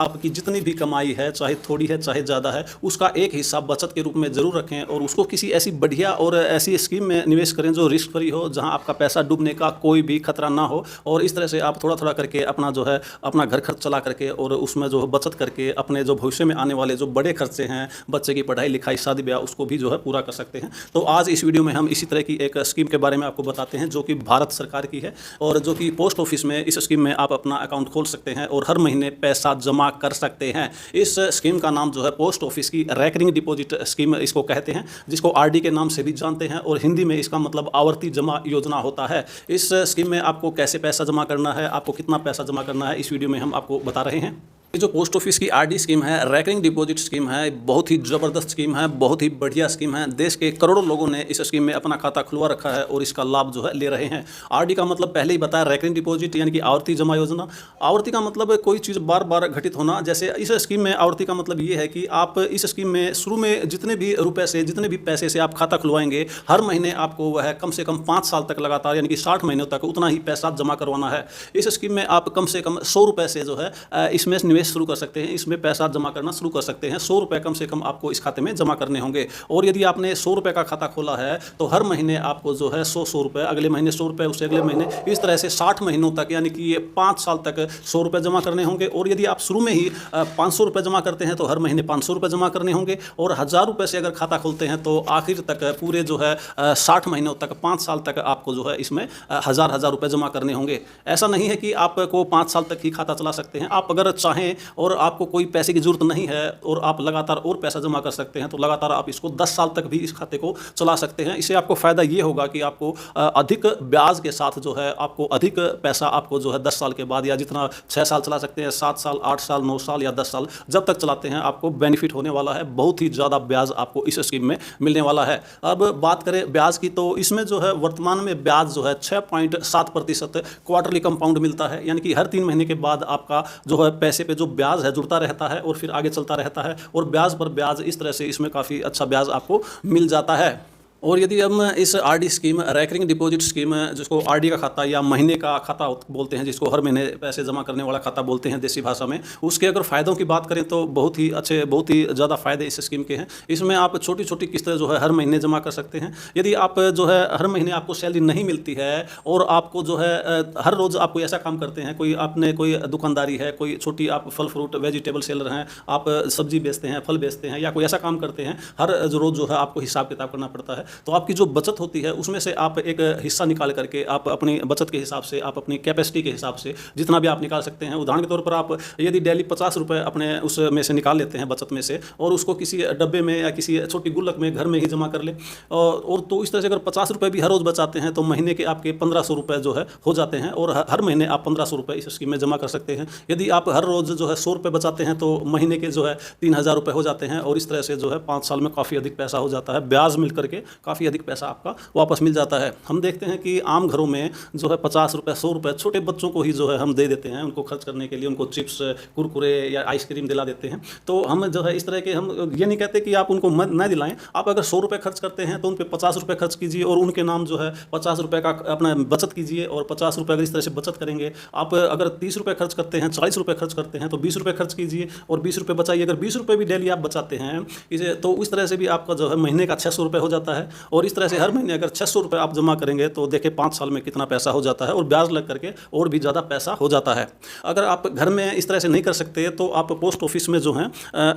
आपकी जितनी भी कमाई है, चाहे थोड़ी है चाहे ज़्यादा है, उसका एक हिस्सा बचत के रूप में ज़रूर रखें और उसको किसी ऐसी बढ़िया और ऐसी स्कीम में निवेश करें जो रिस्क फ्री हो, जहां आपका पैसा डूबने का कोई भी खतरा ना हो। और इस तरह से आप थोड़ा थोड़ा करके अपना जो है अपना घर खर्च चला करके और उसमें जो है बचत करके अपने जो भविष्य में आने वाले जो बड़े खर्चे हैं, बच्चे की पढ़ाई लिखाई शादी ब्याह, उसको भी जो है पूरा कर सकते हैं। तो आज इस वीडियो में हम इसी तरह की एक स्कीम के बारे में आपको बताते हैं जो कि भारत सरकार की है और जो कि पोस्ट ऑफिस में इस स्कीम में आप अपना अकाउंट खोल सकते हैं और हर महीने पैसा जमा कर सकते हैं। इस स्कीम का नाम जो है पोस्ट ऑफिस की रैकरिंग डिपॉजिट स्कीम इसको कहते हैं, जिसको आरडी के नाम से भी जानते हैं और हिंदी में इसका मतलब आवर्ती जमा योजना होता है। इस स्कीम में आपको कैसे पैसा जमा करना है, आपको कितना पैसा जमा करना है, इस वीडियो में हम आपको बता रहे हैं। ये जो पोस्ट ऑफिस की आरडी स्कीम है, रैकरिंग डिपॉजिट स्कीम है, बहुत ही ज़बरदस्त स्कीम है, बहुत ही बढ़िया स्कीम है। देश के करोड़ों लोगों ने इस स्कीम में अपना खाता खुलवा रखा है और इसका लाभ जो है ले रहे हैं। आरडी का मतलब पहले ही बताया, रैकरिंग डिपॉजिट यानी कि आवर्ती जमा योजना। आवर्ती का मतलब कोई चीज़ बार बार घटित होना। जैसे इस स्कीम में आवर्ती का मतलब ये है कि आप इस स्कीम में शुरू में जितने भी रुपए से, जितने भी पैसे से आप खाता खुलवाएंगे, हर महीने आपको वह कम से कम 5 साल तक लगातार यानी कि 60 महीनों तक उतना ही पैसा जमा करवाना है। इस स्कीम में आप कम से कम 100 रुपये से जो है इसमें निवेश शुरू कर सकते हैं, इसमें पैसा जमा करना शुरू कर सकते हैं। 100 रुपये कम से कम आपको इस खाते में जमा करने होंगे। और यदि आपने 100 रुपये का खाता खोला है तो हर महीने आपको जो है 100 रुपये, अगले महीने 100 रुपये, उससे अगले महीने, इस तरह से 60 महीनों तक यानी कि ये 5 साल तक 100 रुपये जमा करने होंगे। और यदि आप शुरू में ही 500 रुपये जमा करते हैं तो हर महीने 500 रुपये जमा करने होंगे। और 1000 रुपये से अगर खाता खोलते हैं तो आखिर तक पूरे जो है 60 महीनों तक, 5 साल तक आपको जो है इसमें हज़ार रुपये जमा करने होंगे। ऐसा नहीं है कि आपको 5 साल तक ही खाता चला सकते हैं। आप अगर चाहें और आपको कोई पैसे की जरूरत नहीं है और आप लगातार और पैसा जमा कर सकते हैं तो लगातार आप इसको 10 साल तक भी इस खाते को चला सकते हैं। इससे आपको फ़ायदा ये होगा कि आपको अधिक ब्याज के साथ जो है आपको अधिक पैसा आपको जो है 10 साल के बाद, या जितना 6 साल चला सकते हैं, 7 साल, 8 साल, 9 साल या 10 साल, जब तक चलाते हैं आपको बेनिफिट होने वाला है। बहुत ही ज़्यादा ब्याज आपको इस स्कीम में मिलने वाला है। अब बात करें ब्याज की, तो इसमें जो है वर्तमान में ब्याज जो है 6.7% क्वार्टरली कंपाउंड मिलता है, यानी कि हर 3 महीने के बाद आपका जो है पैसे पे जो ब्याज है जुड़ता रहता है और फिर आगे चलता रहता है और ब्याज पर ब्याज, इस तरह से इसमें काफ़ी अच्छा ब्याज आपको मिल जाता है। और यदि हम इस RD scheme, recurring deposit scheme, जिसको आरडी का खाता या महीने का खाता बोलते हैं, जिसको हर महीने पैसे जमा करने वाला खाता बोलते हैं देसी भाषा में, उसके अगर फ़ायदों की बात करें तो बहुत ही अच्छे, बहुत ही ज़्यादा फ़ायदे इस स्कीम के हैं। इसमें आप छोटी छोटी किस्तें जो है हर महीने जमा कर सकते हैं। यदि आप जो है हर महीने आपको सैलरी नहीं मिलती है और आपको जो है हर रोज़ आप कोई ऐसा काम करते हैं, कोई आपने कोई दुकानदारी है, कोई छोटी आप फल फ्रूट वेजिटेबल सेलर हैं, आप सब्जी बेचते हैं, फल बेचते हैं, या कोई ऐसा काम करते हैं, हर रोज़ जो है आपको हिसाब किताब करना पड़ता है, तो आपकी जो बचत होती है उसमें से आप एक हिस्सा निकाल करके आप अपनी बचत के हिसाब से, आप अपनी कैपेसिटी के हिसाब से जितना भी आप निकाल सकते हैं। उदाहरण के तौर पर आप यदि डेली 50 रुपये अपने उसमें से निकाल लेते हैं बचत में से और उसको किसी डब्बे में या किसी छोटी गुल्लक में घर में ही जमा कर ले, और तो इस तरह से अगर 50 रुपये भी हर रोज़ बचाते हैं तो महीने के आपके 1500 रुपये जो है हो जाते हैं और हर महीने आप 1500 रुपये इस स्कीम में जमा कर सकते हैं। यदि आप हर रोज़ जो है 100 रुपये बचाते हैं तो महीने के जो है 3000 रुपये हो जाते हैं और इस तरह से जो है 5 साल में काफ़ी अधिक पैसा हो जाता है। ब्याज मिल करके काफ़ी अधिक पैसा आपका वापस मिल जाता है। हम देखते हैं कि आम घरों में जो है 50 रुपये, 100 रुपये छोटे बच्चों को ही जो है हम दे देते हैं, उनको खर्च करने के लिए, उनको चिप्स, कुरकुरे या आइसक्रीम दिला देते हैं। तो हम जो है इस तरह के, हम ये नहीं कहते कि आप उनको न दिलाएं। आप अगर 100 रुपये खर्च करते हैं तो उन पर 50 रुपये खर्च कीजिए और उनके नाम जो है 50 रुपये का अपना बचत कीजिए और 50 रुपये अगर इस तरह से बचत करेंगे, आप अगर 30 रुपये खर्च करते हैं, 40 रुपये खर्च करते हैं तो 20 रुपये खर्च कीजिए और 20 रुपये बचाइए। अगर 20 रुपये भी डेली आप बचाते हैं इसे, तो इस तरह से भी आपका जो है महीने का 600 रुपये हो जाता है। और इस तरह से हर महीने अगर 600 रुपये आप जमा करेंगे तो देखिए 5 साल में कितना पैसा हो जाता है और ब्याज लग करके और भी ज़्यादा पैसा हो जाता है। अगर आप घर में इस तरह से नहीं कर सकते तो आप पोस्ट ऑफिस में जो हैं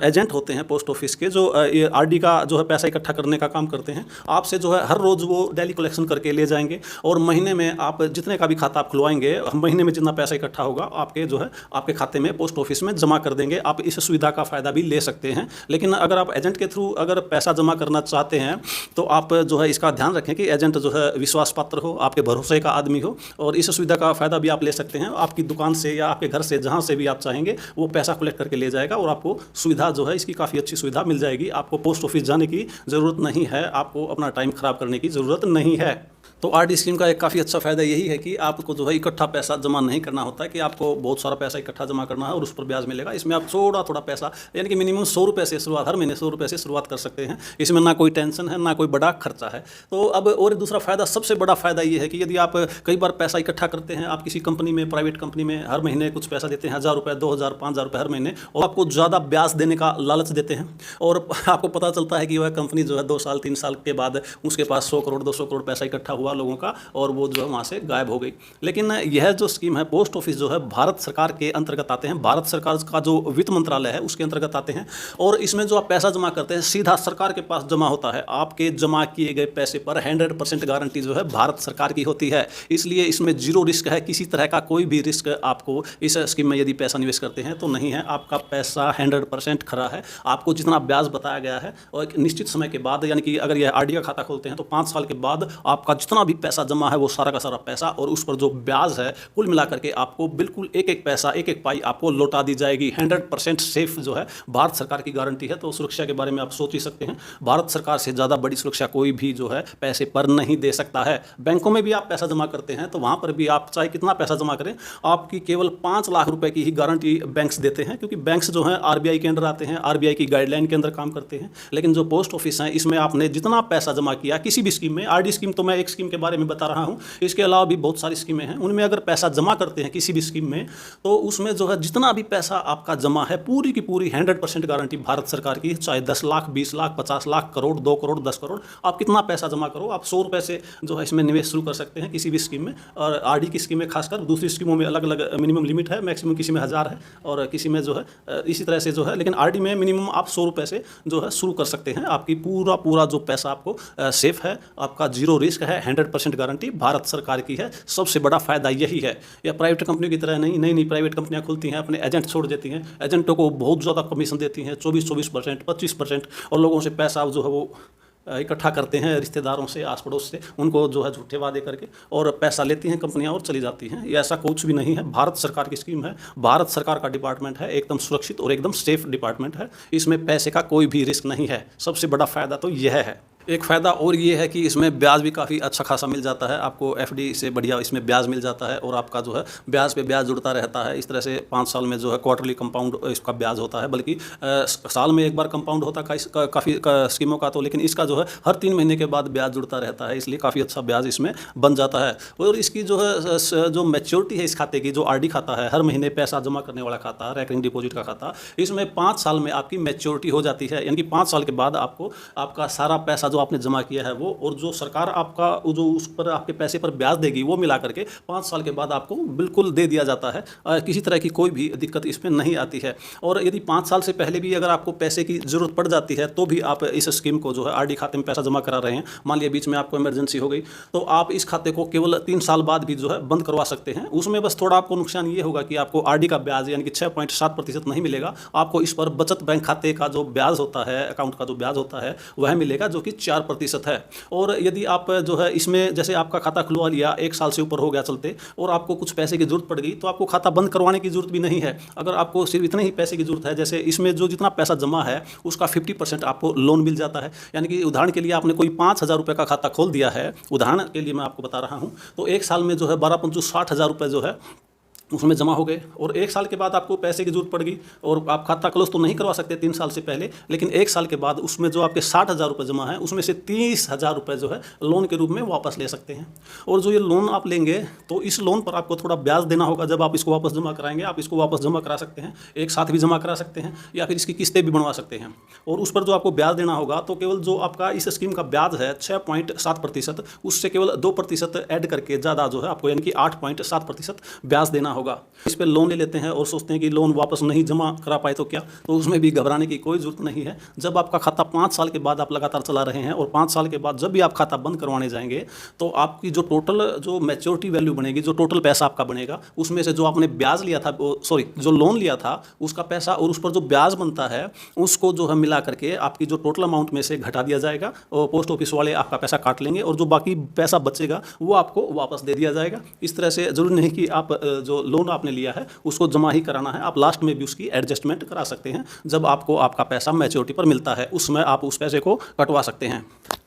एजेंट होते हैं पोस्ट ऑफिस के, जो ये आरडी का जो है पैसा इकट्ठा करने का काम करते हैं, आपसे जो है हर रोज़ वो डेली कलेक्शन करके ले जाएंगे और महीने में आप जितने का भी खाता आप खुलवाएंगे, महीने में जितना पैसा इकट्ठा होगा आपके जो है आपके खाते में पोस्ट ऑफिस में जमा कर देंगे। आप इस सुविधा का फ़ायदा भी ले सकते हैं। लेकिन अगर आप एजेंट के थ्रू अगर पैसा जमा करना चाहते हैं तो आप जो है इसका ध्यान रखें कि एजेंट जो है विश्वास पात्र हो, आपके भरोसे का आदमी हो, और इस सुविधा का फ़ायदा भी आप ले सकते हैं। आपकी दुकान से या आपके घर से जहाँ से भी आप चाहेंगे वो पैसा कलेक्ट करके ले जाएगा और आपको सुविधा जो है इसकी काफ़ी अच्छी सुविधा मिल जाएगी। आपको पोस्ट ऑफिस जाने की ज़रूरत नहीं है, आपको अपना टाइम ख़राब करने की ज़रूरत नहीं है। तो आरडी स्कीम का एक काफ़ी अच्छा फ़ायदा यही है कि आपको जो है इकट्ठा पैसा जमा नहीं करना होता है कि आपको बहुत सारा पैसा इकट्ठा जमा करना है और उस पर ब्याज मिलेगा। इसमें आप थोड़ा थोड़ा पैसा यानी कि मिनिमम 100 रुपये से शुरुआत, हर महीने 100 रुपये से शुरुआत कर सकते हैं। इसमें ना कोई टेंशन है, ना कोई बड़ा खर्चा है। तो अब और दूसरा फ़ायदा, सबसे बड़ा फ़ायदा ये है कि यदि आप कई बार पैसा इकट्ठा करते हैं, आप किसी कंपनी में, प्राइवेट कंपनी में हर महीने कुछ पैसा देते हैं, 1000 रुपये, 2000, 5000 रुपये हर महीने, और आपको ज़्यादा ब्याज देने का लालच देते हैं और आपको पता चलता है कि वह कंपनी जो है 2 साल 3 साल के बाद उसके पास 100 करोड़ 200 करोड़ पैसा इकट्ठा हुआ लोगों का और वो जो है वहाँ से गायब हो गई। लेकिन यह जो स्कीम है, पोस्ट ऑफिस जो है भारत सरकार के अंतर्गत आते हैं, भारत सरकार का जो वित्त मंत्रालय है उसके अंतर्गत आते हैं और इसमें जो आप पैसा जमा करते हैं सीधा सरकार के पास जमा होता है। आपके जमा किए गए पैसे पर 100% गारंटी जो है भारत सरकार की होती है। इसलिए इसमें जीरो रिस्क है, किसी तरह का कोई भी रिस्क आपको इस स्कीम में यदि पैसा निवेश करते हैं तो नहीं है। आपका पैसा 100% खरा है। आपको जितना ब्याज बताया गया है और एक निश्चित समय के बाद, यानी कि अगर यह आरडी का खाता खोलते हैं तो 5 साल के बाद आपका जितना भी पैसा जमा है वो सारा का सारा पैसा और उस पर जो ब्याज है कुल मिलाकर के आपको बिल्कुल एक एक पैसा, एक एक पाई आपको लौटा दी जाएगी। 100% सेफ जो है भारत सरकार की गारंटी है। तो सुरक्षा के बारे में आप सोच ही सकते हैं, भारत सरकार से ज़्यादा बड़ी सुरक्षा कोई भी जो है पैसे पर नहीं दे सकता है। बैंकों में भी आप पैसा जमा करते हैं तो वहाँ पर भी आप चाहे कितना पैसा जमा करें, आपकी केवल 5 लाख रुपए की ही गारंटी बैंक्स देते हैं, क्योंकि बैंक्स जो हैं आरबीआई के अंडर आते हैं, आरबीआई की गाइडलाइन के अंदर काम करते हैं। लेकिन जो पोस्ट ऑफिस है, इसमें आपने जितना पैसा जमा किया किसी भी स्कीम में, आरडी स्कीम तो मैं एक स्कीम के बारे में बता रहा हूँ, इसके अलावा भी बहुत सारी स्कीमें हैं, उनमें अगर पैसा जमा करते हैं किसी भी स्कीम में तो उसमें जो है जितना भी पैसा आपका जमा है पूरी की पूरी 100% गारंटी भारत सरकार की। चाहे 10 लाख, 20 लाख, 50 लाख, करोड़, 2 करोड़, 10 करोड़, आप कितना पैसा जमा करो, आप 100 रुपये से जो है इसमें निवेश शुरू कर सकते हैं किसी भी स्कीम में। और आरडी की स्कीम में खासकर, दूसरी स्कीमों में अलग अलग मिनिमम लिमिट है, मैक्सिमम किसी में 1000 है और किसी में जो है इसी तरह से जो है, लेकिन आरडी में मिनिमम आप 100 रुपये से जो है शुरू कर सकते हैं। आपकी पूरा जो पैसा आपको सेफ है, आपका जीरो रिस्क है, 100% गारंटी भारत सरकार की है। सबसे बड़ा फायदा यही है। या प्राइवेट कंपनी की तरह नहीं, नई प्राइवेट कंपनियां खुलती हैं, अपने एजेंट छोड़ देती हैं, एजेंटों को बहुत ज़्यादा कमीशन देती हैं, 24%, 25%, और लोगों से पैसा जो है वो इकट्ठा करते हैं, रिश्तेदारों से, आस पड़ोस से, उनको जो है झूठे वादे करके और पैसा लेती हैं कंपनियां और चली जाती हैं। ये ऐसा कुछ भी नहीं है। भारत सरकार की स्कीम है, भारत सरकार का डिपार्टमेंट है, एकदम सुरक्षित और एकदम सेफ डिपार्टमेंट है। इसमें पैसे का कोई भी रिस्क नहीं है। सबसे बड़ा फ़ायदा तो यह है। एक फ़ायदा और ये है कि इसमें ब्याज भी काफ़ी अच्छा खासा मिल जाता है। आपको एफडी से बढ़िया इसमें ब्याज मिल जाता है और आपका जो है ब्याज पे ब्याज जुड़ता रहता है। इस तरह से 5 साल में जो है क्वार्टरली कंपाउंड इसका ब्याज होता है, बल्कि साल में एक बार कंपाउंड होता है काफ़ी स्कीमों का तो, लेकिन इसका जो है हर 3 महीने के बाद ब्याज जुड़ता रहता है, इसलिए काफ़ी अच्छा ब्याज इसमें बन जाता है। और इसकी जो है जो मैच्योरिटी है इस खाते की, जो आरडी खाता है, हर महीने पैसा जमा करने वाला खाता, रैकरिंग डिपॉजिट का खाता, इसमें 5 साल में आपकी मैच्योरिटी हो जाती है। यानी कि 5 साल के बाद आपको आपका सारा पैसा जो आपने जमा किया है वो, और जो सरकार आपका जो उस पर आपके पैसे पर ब्याज देगी वो मिला करके 5 साल के बाद आपको बिल्कुल दे दिया जाता है। किसी तरह की कोई भी दिक्कत इसमें नहीं आती है। और यदि 5 साल से पहले भी अगर आपको पैसे की ज़रूरत पड़ जाती है तो भी आप इस स्कीम को जो है आरडी खाते में पैसा जमा करा रहे हैं, मान लिया बीच में आपको इमरजेंसी हो गई तो आप इस खाते को केवल 3 साल बाद भी जो है बंद करवा सकते हैं। उसमें बस थोड़ा आपको नुकसान ये होगा कि आपको आरडी का ब्याज यानी कि 6.7% नहीं मिलेगा, आपको इस पर बचत बैंक खाते का जो ब्याज होता है, अकाउंट का जो ब्याज होता है वह मिलेगा, जो कि 4% है। और यदि आप जो है इसमें जैसे आपका खाता खुलवा लिया, 1 साल से ऊपर हो गया चलते, और आपको कुछ पैसे की जरूरत पड़ गई तो आपको खाता बंद करवाने की जरूरत भी नहीं है। अगर आपको सिर्फ इतने ही पैसे की जरूरत है, जैसे इसमें जो जितना पैसा जमा है उसका 50% आपको लोन मिल जाता है। यानी कि उदाहरण के लिए आपने कोई 5000 रुपये का खाता खोल दिया है, उदाहरण के लिए मैं आपको बता रहा हूँ, तो 1 साल में जो है 12,60,000 रुपये जो है उसमें जमा हो गए, और 1 साल के बाद आपको पैसे की जरूरत पड़ गई और आप खाता क्लोज तो नहीं करवा सकते 3 साल से पहले, लेकिन 1 साल के बाद उसमें जो आपके 60,000 रुपये जमा है उसमें से 30,000 रुपये जो है लोन के रूप में वापस ले सकते हैं। और जो ये लोन आप लेंगे तो इस लोन पर आपको थोड़ा ब्याज देना होगा। जब आप इसको वापस जमा कराएंगे, आप इसको वापस जमा करा सकते हैं, एक साथ भी जमा करा सकते हैं या फिर इसकी किस्तें भी बनवा सकते हैं, और उस पर जो आपको ब्याज देना होगा तो केवल जो आपका इस स्कीम का ब्याज है 6.7%, उससे केवल 2% ऐड करके ज़्यादा जो है आपको यानी कि 8.7% ब्याज देना होगा। इस पर लोन ले लेते हैं और सोचते हैं कि लोन वापस नहीं जमा करा पाए तो क्या, तो उसमें भी घबराने की कोई ज़रूरत नहीं है। जब आपका खाता 5 साल के बाद आप लगातार चला रहे हैं और 5 साल के बाद जब भी आप खाता बंद करवाने जाएंगे तो आपकी जो टोटल जो मैच्योरिटी वैल्यू बनेगी, जो टोटल पैसा आपका बनेगा, उसमें से जो आपने ब्याज लिया था, जो लोन लिया था उसका पैसा और उस पर जो ब्याज बनता है उसको जो है मिला करके आपकी जो टोटल अमाउंट में से घटा दिया जाएगा और पोस्ट ऑफिस वाले आपका पैसा काट लेंगे और जो बाकी पैसा बचेगा वो आपको वापस दे दिया जाएगा। इस तरह से जरूरी नहीं कि आप जो लोन आपने लिया है उसको जमा ही कराना है, आप लास्ट में भी उसकी एडजस्टमेंट करा सकते हैं। जब आपको आपका पैसा मैच्योरिटी पर मिलता है उसमें आप उस पैसे को कटवा सकते हैं।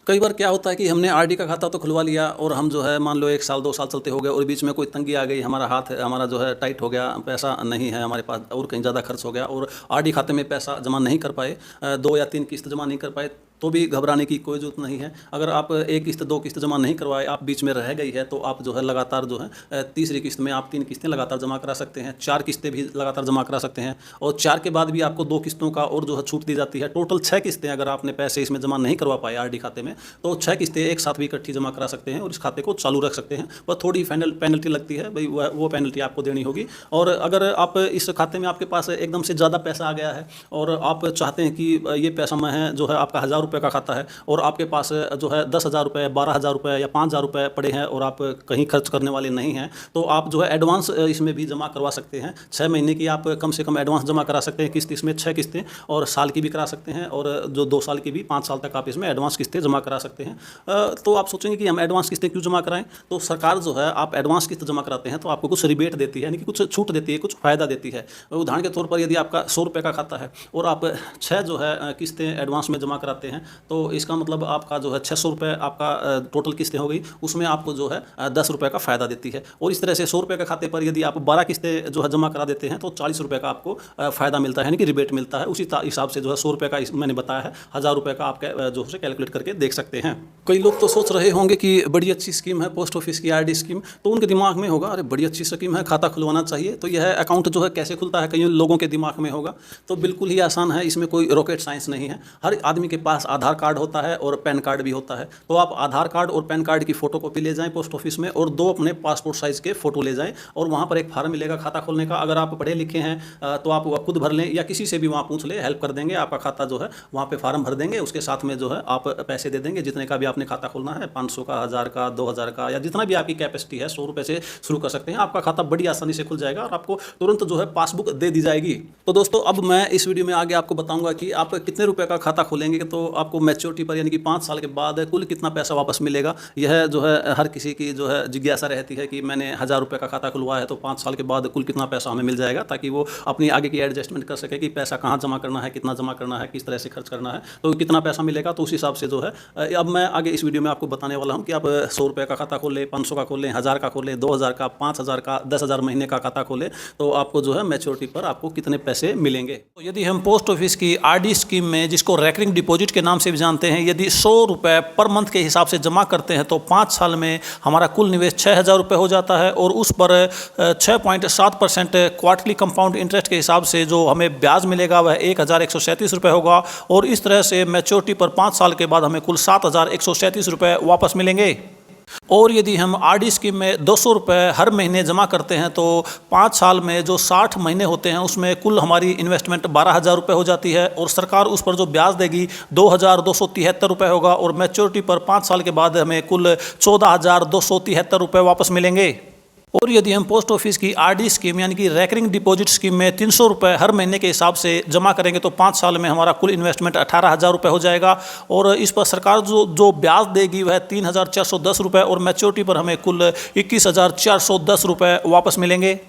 कई बार क्या होता है कि हमने आरडी का खाता तो खुलवा लिया और हम जो है मान लो 1 साल 2 साल चलते हो गए और बीच में कोई तंगी आ गई, हमारा हाथ हमारा जो है टाइट हो गया, पैसा नहीं है हमारे पास और कहीं ज़्यादा खर्च हो गया और आरडी खाते में पैसा जमा नहीं कर पाए, 2 या 3 किस्त जमा नहीं कर पाए, तो भी घबराने की कोई ज़रूरत नहीं है। अगर आप 1 किस्त 2 किस्त जमा नहीं करवाए, आप बीच में रह गई है, तो आप जो है लगातार जो है तीसरी किस्त में आप 3 किस्तें लगातार जमा करा सकते हैं, 4 किस्तें भी लगातार जमा करा सकते हैं और 4 के बाद भी आपको 2 किस्तों का और जो है छूट दी जाती है। टोटल 6 किस्तें अगर आपने पैसे इसमें जमा नहीं करवा पाए आरडी खाते में, तो 6 किस्तें एक साथ भी इकट्ठी जमा करा सकते हैं और इस खाते को चालू रख सकते हैं। बस थोड़ी पेनल्टी लगती है भाई, वो पेनल्टी आपको देनी होगी। और अगर आप इस खाते में आपके पास एकदम से ज़्यादा पैसा आ गया है और आप चाहते हैं कि ये पैसा मैं है जो है आपका 1000 रुपये का खाता है और आपके पास जो है 10,000 रुपये, 12,000 रुपये या 5,000 रुपये पड़े हैं और आप कहीं खर्च करने वाले नहीं हैं, तो आप जो है एडवांस इसमें भी जमा करवा सकते हैं। 6 महीने की आप कम से कम एडवांस जमा करा सकते हैं किस्त, इसमें 6 किस्तें, और साल की भी करा सकते हैं और जो 2 साल की भी 5 साल तक आप इसमें एडवांस किस्तें जमा करा सकते हैं। तो आप सोचेंगे कि हम एडवांस किस्तें क्यों जमा कराएं, तो सरकार जो है आप एडवांस किस्त जमा कराते हैं तो आपको कुछ रिबेट देती है, यानी कि कुछ छूट देती है, कुछ फ़ायदा देती है। उदाहरण के तौर पर यदि आपका 100 रुपये का खाता है और आप 6 जो है किस्तें एडवांस में जमा कराते हैं, तो इसका मतलब आपका जो है 600 रुपये आपका टोटल किस्तें हो गई, उसमें आपको जो है 10 रुपये का फ़ायदा देती है। और इस तरह से 100 रुपये के खाते पर यदि आप 12 किस्तें जो है जमा करा देते हैं तो 40 रुपये का आपको फ़ायदा मिलता है, यानी कि रिबेट मिलता है। उसी हिसाब से जो है 100 रुपये का मैंने बताया है, 1000 रुपये का आप जो है कैलकुलेट करके देख सकते हैं। कई लोग तो सोच रहे होंगे कि बड़ी अच्छी स्कीम है पोस्ट ऑफिस की आरडी स्कीम, तो उनके दिमाग में होगा अरे बड़ी अच्छी स्कीम है, खाता खुलवाना चाहिए। तो यह अकाउंट जो है कैसे खुलता है, कई लोगों के दिमाग में होगा। तो बिल्कुल ही आसान है, इसमें कोई रॉकेट साइंस नहीं है। हर आदमी के पास आधार कार्ड होता है और पैन कार्ड भी होता है। तो आप आधार कार्ड और पैन कार्ड की फ़ोटोकॉपी ले जाएं पोस्ट ऑफिस में और 2 अपने पासपोर्ट साइज़ के फ़ोटो ले जाएं और वहाँ पर एक फार्म मिलेगा खाता खोलने का। अगर आप पढ़े लिखे हैं तो आप खुद भर लें या किसी से भी वहाँ पूछ लें, हेल्प कर देंगे। आपका खाता जो है वहाँ पे फार्म भर देंगे, उसके साथ में जो है आप पैसे दे देंगे, जितने का भी आपने खाता खोलना है, 500 का, 1000 का, 2000 का, या जितना भी आपकी कैपेसिटी है, 100 रुपये से शुरू कर सकते हैं। आपका खाता बड़ी आसानी से खुल जाएगा और आपको तुरंत जो है पासबुक दे दी जाएगी। तो दोस्तों अब मैं इस वीडियो में आगे आपको बताऊंगा कि आप कितने रुपए का खाता खोलेंगे तो आपको मैच्योरिटी पर यानी कि 5 साल के बाद कुल कितना पैसा वापस मिलेगा। यह जो है हर किसी की जो है जिज्ञासा रहती है कि मैंने 1000 रुपये का खाता खुलवाया है तो 5 साल के बाद कुल कितना पैसा हमें मिल जाएगा, ताकि वो अपनी आगे की एडजस्टमेंट कर सके कि पैसा कहाँ जमा करना है, कितना जमा करना है, किस तरह से खर्च करना है, तो कितना पैसा मिलेगा। तो उस हिसाब से जो है अब मैं आगे इस वीडियो में आपको बताने वाला हूँ कि आप 100 रुपये का खाता खोल लें, 500 का खोल लें, 1000 का खोल लें, 2000 का, 5000 का, 10,000 महीने का खाता खोलें, तो आपको जो है मैच्योरिटी पर आपको कितने पैसे मिलेंगे। तो यदि हम पोस्ट ऑफिस की आरडी स्कीम में, जिसको रेकरिंग डिपॉजिट के नाम से भी जानते हैं, यदि 100 रुपये पर मंथ के हिसाब से जमा करते हैं तो 5 साल में हमारा कुल निवेश 6000 रुपये हो जाता है और उस पर 6.7% क्वार्टरली कंपाउंड इंटरेस्ट के हिसाब से जो हमें ब्याज मिलेगा वह 1137 रुपये होगा और इस तरह से मैच्योरिटी पर 5 साल के बाद हमें कुल 7137 रुपये वापस मिलेंगे। और यदि हम आरडी स्कीम में 200 रुपये हर महीने जमा करते हैं तो 5 साल में जो 60 महीने होते हैं उसमें कुल हमारी इन्वेस्टमेंट 12,000 रुपये हो जाती है और सरकार उस पर जो ब्याज देगी 2,273 रुपये होगा और मैच्योरिटी पर 5 साल के बाद हमें कुल 14,273 रुपये वापस मिलेंगे। और यदि हम पोस्ट ऑफिस की आरडी स्कीम यानी कि रेकरिंग डिपॉजिट स्कीम में 300 रुपये हर महीने के हिसाब से जमा करेंगे तो 5 साल में हमारा कुल इन्वेस्टमेंट 18,000 रुपये हो जाएगा और इस पर सरकार जो ब्याज देगी वह 3,410 रुपये और मैच्योरिटी पर हमें कुल 21,410 रुपये वापस मिलेंगे।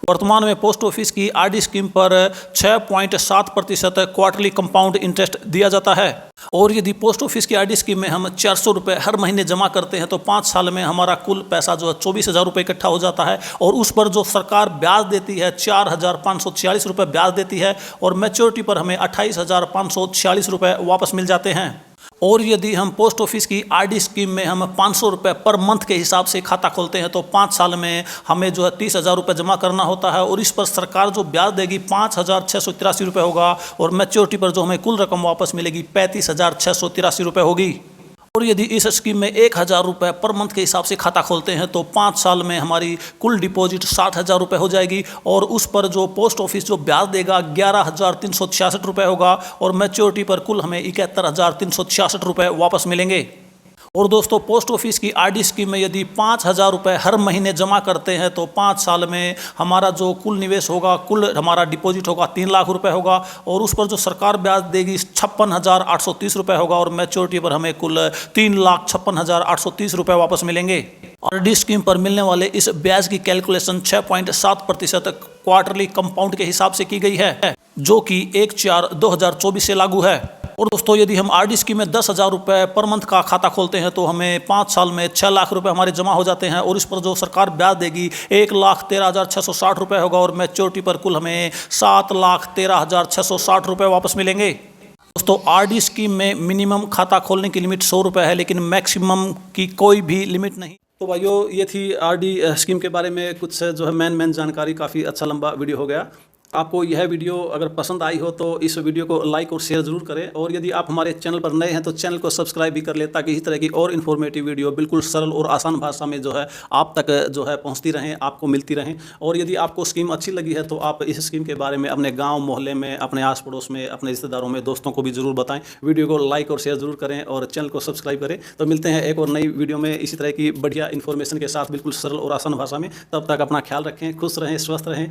वर्तमान में पोस्ट ऑफिस की आरडी स्कीम पर 6.7% क्वार्टरली कंपाउंड इंटरेस्ट दिया जाता है और यदि पोस्ट ऑफिस की आरडी स्कीम में हम 400 रुपये हर महीने जमा करते हैं तो 5 साल में हमारा कुल पैसा जो है 24,000 रुपये इकट्ठा हो जाता है और उस पर जो सरकार ब्याज देती है 4,546 रुपये ब्याज देती है और मैच्योरिटी पर हमें 28,546 रुपये वापस मिल जाते हैं। और यदि हम पोस्ट ऑफिस की आरडी स्कीम में हम 500 रुपये पर मंथ के हिसाब से खाता खोलते हैं तो 5 साल में हमें जो है 30,000 रुपये जमा करना होता है और इस पर सरकार जो ब्याज देगी 5,683 रुपये होगा और मैच्योरिटी पर जो हमें कुल रकम वापस मिलेगी 35,683 रुपये होगी। और यदि इस स्कीम में 1,000 रुपये पर मंथ के हिसाब से खाता खोलते हैं तो 5 साल में हमारी कुल डिपॉजिट 60,000 रुपये हो जाएगी और उस पर जो पोस्ट ऑफिस जो ब्याज देगा 11,366 रुपये होगा और मैच्योरिटी पर कुल हमें 71,366 रुपये वापस मिलेंगे। और दोस्तों पोस्ट ऑफिस की आरडी स्कीम में यदि 5,000 रुपये हर महीने जमा करते हैं तो 5 साल में हमारा जो कुल निवेश होगा, कुल हमारा डिपॉजिट होगा 3 लाख रुपए होगा और उस पर जो सरकार ब्याज देगी 56,830 रुपये होगा और मैच्योरिटी पर हमें कुल 3,56,830 रुपये वापस मिलेंगे। आरडी स्कीम पर मिलने वाले इस ब्याज की कैलकुलेशन 6.7% क्वार्टरली कंपाउंड के हिसाब से की गई है जो कि 1/4/2024 से लागू है। और दोस्तों यदि हम आरडी स्कीम में 10,000 रुपये पर मंथ का खाता खोलते हैं तो हमें 5 साल में 6 लाख रुपए हमारे जमा हो जाते हैं और इस पर जो सरकार ब्याज देगी 1,13,660 रुपये होगा और मैच्योरिटी पर कुल हमें 7,13,660 रुपये वापस मिलेंगे। दोस्तों आरडी स्कीम में मिनिमम खाता खोलने की लिमिट 100 रुपये है, लेकिन मैक्सिमम की कोई भी लिमिट नहीं। तो भाइयों ये थी आरडी स्कीम के बारे में कुछ जो है मेन जानकारी। काफ़ी अच्छा लंबा वीडियो हो गया। आपको यह वीडियो अगर पसंद आई हो तो इस वीडियो को लाइक और शेयर ज़रूर करें, और यदि आप हमारे चैनल पर नए हैं तो चैनल को सब्सक्राइब भी कर लें, ताकि इस तरह की और इन्फॉर्मेटिव वीडियो बिल्कुल सरल और आसान भाषा में जो है आप तक जो है पहुंचती रहें, आपको मिलती रहें। और यदि आपको स्कीम अच्छी लगी है तो आप इस स्कीम के बारे में अपने गाँव मोहल्ले में, अपने आस पड़ोस में, अपने रिश्तेदारों में, दोस्तों को भी ज़रूर बताएँ। वीडियो को लाइक और शेयर ज़रूर करें और चैनल को सब्सक्राइब करें। तो मिलते हैं एक और नई वीडियो में इसी तरह की बढ़िया इन्फॉर्मेशन के साथ, बिल्कुल सरल और आसान भाषा में। तब तक अपना ख्याल रखें, खुश रहें, स्वस्थ रहें।